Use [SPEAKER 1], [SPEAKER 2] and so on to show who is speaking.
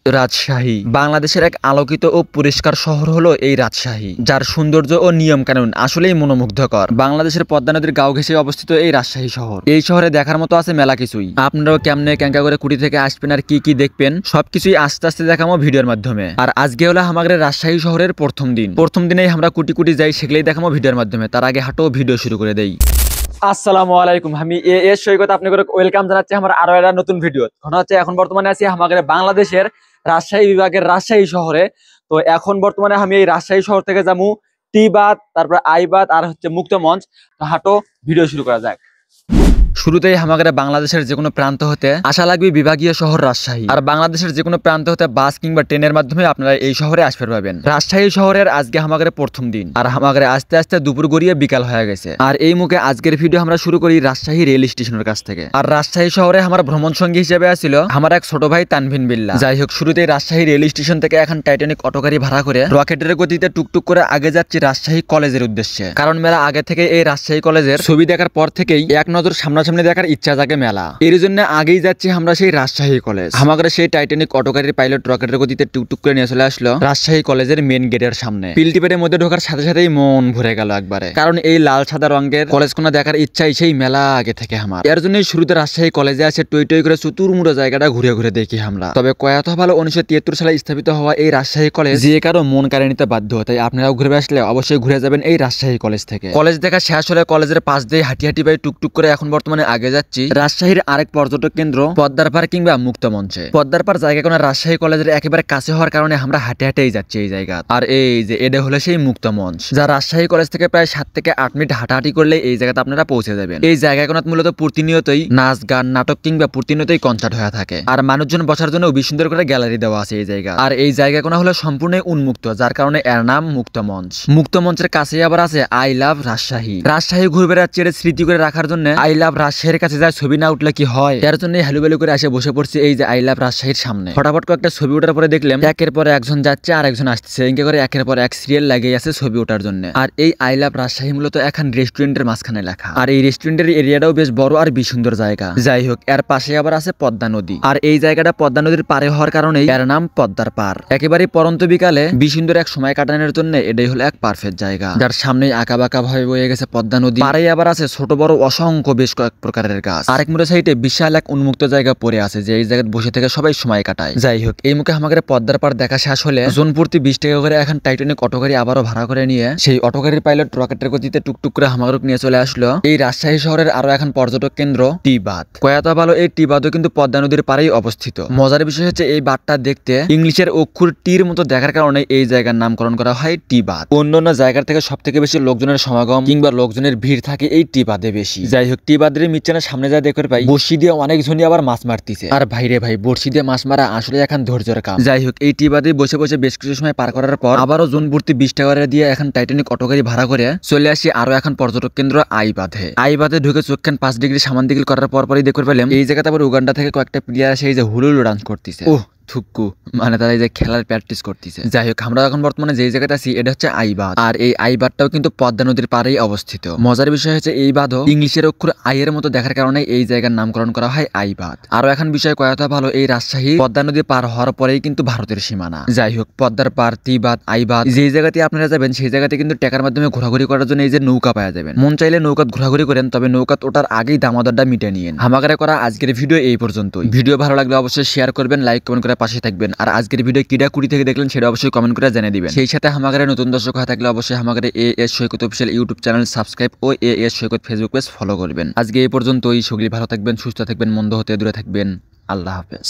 [SPEAKER 1] রাজশাহী বাংলাদেশের এক আলোকিত ও পরিষ্কার শহর হলো এই রাজশাহী, যার সৌন্দর্য ও নিয়ম কানুন আসলেই মনোমুগ্ধকর। বাংলাদেশের পদ্মা নদীর গাঁও ঘেঁষে অবস্থিত এই রাজশাহী শহর। এই শহরে দেখার মতো আছে মেলা কিছুই। আপনারাও কেমনে ক্যাঙ্কা করে কুটি থেকে আসবেন আর কি কি দেখবেন সবকিছুই আস্তে আস্তে দেখাবো ভিডিওর মাধ্যমে। আর আজকে হলো আমাদের রাজশাহী শহরের প্রথম দিনেই আমরা কুটি কুটি যাই, সেগুলোই দেখাবো ভিডিওর মাধ্যমে। তার আগে হাঁটো ভিডিও শুরু করে দেই। আসসালামু আলাইকুম, আমি এস সৈকত আপনাকে ওয়েলকাম জানাচ্ছি আমার আরো একটা নতুন ভিডিও। ঘটনা হচ্ছে এখন বর্তমানে আছি আমাদের বাংলাদেশের রাজশাহী বিভাগের রাজশাহী শহরে। তো এখন বর্তমানে আমি এই রাজশাহী শহর থেকে যাবো টি বাঁধ, তারপরে আই বাঁধ আর হচ্ছে মুক্ত মঞ্চ। তো হাঁটো ভিডিও শুরু করা যাক। শুরুতেই আমাদের বাংলাদেশের যে কোনো প্রান্ত হতে আসা লাগবে বিভাগীয় শহর রাজশাহী। আর বাংলাদেশের যে কোনো প্রান্ত হতে বাস কিংবা ট্রেনের মাধ্যমে আপনারা এই শহরে আসতে পারবেন। রাজশাহী শহরের আজকে আমাদের প্রথম দিন, আর আমাদের আস্তে আস্তে দুপুর গড়িয়ে বিকাল হয়ে গেছে। আর এই মুখে আজকের ভিডিও আমরা শুরু করি রাজশাহী রেল স্টেশনের কাছ থেকে। আর রাজশাহী শহরে আমার ভ্রমণ সঙ্গী হিসেবে আসছিল আমার এক ছোট ভাই তানভিন বিল্লাহ। যাই হোক, শুরুতেই রাজশাহী রেল স্টেশন থেকে এখন টাইটানিক অটো গাড়ি ভাড়া করে রকেটের গতিতে টুকটুক করে আগে যাচ্ছি রাজশাহী কলেজের উদ্দেশ্যে। কারণ মেলা আগে থেকে এই রাজশাহী কলেজের ছবি দেখার পর থেকেই এক নজর সামনাসামনি দেখার ইচ্ছা জাগে মেলা। এর জন্য আগেই যাচ্ছি আমরা সেই রাজশাহী কলেজ। আমাদের সেই টাইটানিক অটো গাড়ির পাইলট রকেটের গতিতে টুকটুক করে নিয়ে চলে আসলো রাজশাহী কলেজের মেন গেটের সামনে। পিলটিপেটের মধ্যে ঢোকার সাথে সাথেই মন ভরে গেল একবারে, কারণ এই লাল সাদা রঙের কলেজ কোনা দেখার ইচ্ছাই সেই মেলা আগে থেকে আমার। এর জন্যই শুরুতে রাজশাহী কলেজে আসে টই টই করে চতুর্মুড়ো জায়গাটা ঘুরে ঘুরে দেখি আমরা। তবে কয়াত ভালো 1973 সালে স্থাপিত হওয়া এই রাজশাহী কলেজ যে কারো মন কাড়ে নিতে বাধ্য। তাই আপনারাও ঘুরে আসলে অবশ্যই ঘুরে যাবেন এই রাজশাহী কলেজ থেকে। কলেজ দেখা শেষ হলে কলেজের পাশ দিয়ে হাঁটি হাঁটি পাই টুকটুক করে এখন বর্তমানে আগে যাচ্ছি রাজশাহীর আরেক পর্যটক কেন্দ্র পদ্মার পাড় কিংবা মুক্ত মঞ্চে। পদ্মার পাড় জায়গা কোনো রাজশাহী কলেজের একেবারে কাছে হওয়ার কারণে আমরা হাঁটে হাঁটেই যাচ্ছি এই জায়গা। আর এই যে এটা হলো সেই মুক্ত মঞ্চ, যা রাজশাহী কলেজ থেকে প্রায় 7 থেকে 8 মিনিট হাঁটাহাঁটি করলে এই জায়গাতে আপনারা পৌঁছে যাবেন। এই জায়গা কোনো মূলত প্রতিনিয়তই নাচ গান নাটক কিংবা প্রতিনিয়তই কনসার্ট হয়ে থাকে। আর মানুষজন বসার জন্য বেশ সুন্দর করে গ্যালারি দেওয়া আছে এই জায়গা। আর এই জায়গা কোনো হলো সম্পূর্ণ উন্মুক্ত, যার কারণে এর নাম মুক্ত মঞ্চ। মুক্ত মঞ্চের কাছেই আবার আছে আই লাভ রাজশাহী। রাজশাহী ঘুরে বেড়াচ্ছে স্মৃতি করে রাখার জন্য আই লাভ রাজশাহীর কাছে যায় ছবি না উঠলে কি হয়, এর জন্য হালুবালু করে আসে বসে পড়ছি এই যে আই লাভ রাজশাহীর সামনে। ফটাফট একটা ছবি ওঠার পরে দেখলাম একের পর একজন যাচ্ছে আর একজন আসছে, ইনকে করে একের পর এক সিরিয়াল লাগিয়ে আছে ছবি ওঠার জন্য। আর এই আই লাভ রাজশাহী মূলত এখন রেস্টুরেন্টের মাঝখানে লেখা। আর এই রেস্টুরেন্টের এরিয়াটাও বেশ বড় আর বেশ সুন্দর জায়গা। যাই হোক, এর পাশে আবার আছে পদ্মা নদী। আর এই জায়গাটা পদ্মা নদীর পারে হওয়ার কারণে এর নাম পদ্মার পার। একেবারে পরন্ত বিকালে বেশ সুন্দর এক সময় কাটানোর জন্য এটাই হলো এক পারফেক্ট জায়গা, যার সামনে আঁকা বাঁকা ভাবে বয়ে গেছে পদ্মা নদী। পারে আবার আছে ছোট বড় অসংখ্য বেশ কয়েক প্রকারের গাছ। আরেক মোড়ে সাইডে বিশাল এক উন্মুক্ত জায়গা পড়ে আছে, যে এই জায়গায় বসে থেকে সবাই সময় কাটায়। যাই হোক, এই মুখে আমাদের পদ্মার পাড় দেখা শেষ হলে জনপ্রতি 20 টাকা করে এখন টাইটানিক অটো গাড়ি আবারও ভাড়া করে নিয়ে সেই অটো গাড়ির পাইলট রকেটের গতিতে টুকটুক করে আমাদের নিয়ে চলে আসলো এই রাজশাহী শহরের আরো এখন পর্যটক কেন্দ্র টি বাঁধ। কয়াত ভালো এই টি বাঁধও কিন্তু পদ্মা নদীর পাড়েই অবস্থিত। মজার বিষয় হচ্ছে এই বাঁধটা দেখতে ইংলিশের অক্ষর টির মতো দেখার কারণে এই জায়গার নামকরণ করা হয় টি বাঁধ। অন্যান্য জায়গার থেকে সব থেকে বেশি লোকজনের সমাগম কিংবা লোকজনের ভিড় থাকে এই টি বাঁধে বেশি। যাই হোক, টি বাঁধের মিচ্ছানের সামনে যা দেখতে পাই বসি দিয়ে অনেক জনই আবার মাছ মারতিছে। আর ভাইরে ভাই, বড়শি দিয়ে মাছ মারা আসলে এখন ধৈর্যের কাম। যাই হোক, এই টি বাঁধে বসে বসে বেশ কিছু সময় পার করার পর আবারও জনপ্রতি 20 টাকা দিয়ে এখন টাইটানিক অটো গাড়ি ভাড়া করে চলে আসি আরো এখন পর্যটক কেন্দ্র আই বাঁধে। আই বাঁধে ঢুকে চোখখান 5 ডিগ্রি সামান দিগিল করার পরই দেখতে পেলাম এই জায়গাতে আবার উগান্ডা থেকে কয়েকটা প্লেয়ার এসে এই যে হুলুলু ডান্স করতেছে। থুক্কু মানে তারা এই যে খেলার প্র্যাকটিস করতেছে। যাই হোক, আমরা এখন বর্তমানে যে জায়গাটা আছি এটা হচ্ছে আই বাঁধ। আর এই আই বাঁধটাও কিন্তু পদ্মা নদীর পাড়েই অবস্থিত। মজার বিষয় হচ্ছে এই বাঁধও ইংলিশের অক্ষর আই এর মতো দেখার কারণে এই জায়গার নামকরণ করা হয় আই বাঁধ। আরো এখন বিষয় কয়টা ভালো, এই রাজশাহী পদ্মা নদী পার হওয়ার পরেই কিন্তু ভারতের সীমানা। যাই হোক, পদ্মার পার টি বাঁধ আই বাঁধ যে জায়গাতে আপনারা যাবেন সেই জায়গাতে কিন্তু টাকার মাধ্যমে ঘোরাঘুরি করার জন্য এই যে নৌকা পাওয়া যাবেন। মন চাইলে নৌকাত ঘোরাঘুরি করেন, তবে নৌকাত ওঠার আগেই দামাদরটা মিটে নিয়েন। হামাগারে করা আজকের ভিডিও এই পর্যন্তই। ভিডিও ভালো লাগলে অবশ্যই শেয়ার করবেন, লাইক কমেন্ট করে পাশে থাকবেন। আর আজকের ভিডিও কিডা কুড়ি থেকে দেখলেন সেটা অবশ্যই কমেন্ট করে জানিয়ে দিবেন। সেই সাথে আমাদের নতুন দর্শক হয়ে থাকলে অবশ্যই আমাদের এএস সৈকত অফিশিয়াল ইউটিউব চ্যানেল সাবস্ক্রাইব ও এএস সৈকত ফেসবুক পেজ ফলো করবেন। আজকে এই পর্যন্তই। সকলেই ভালো থাকবেন, সুস্থ থাকবেন, মন্দ হতে দূরে থাকবেন। আল্লাহ হাফেজ।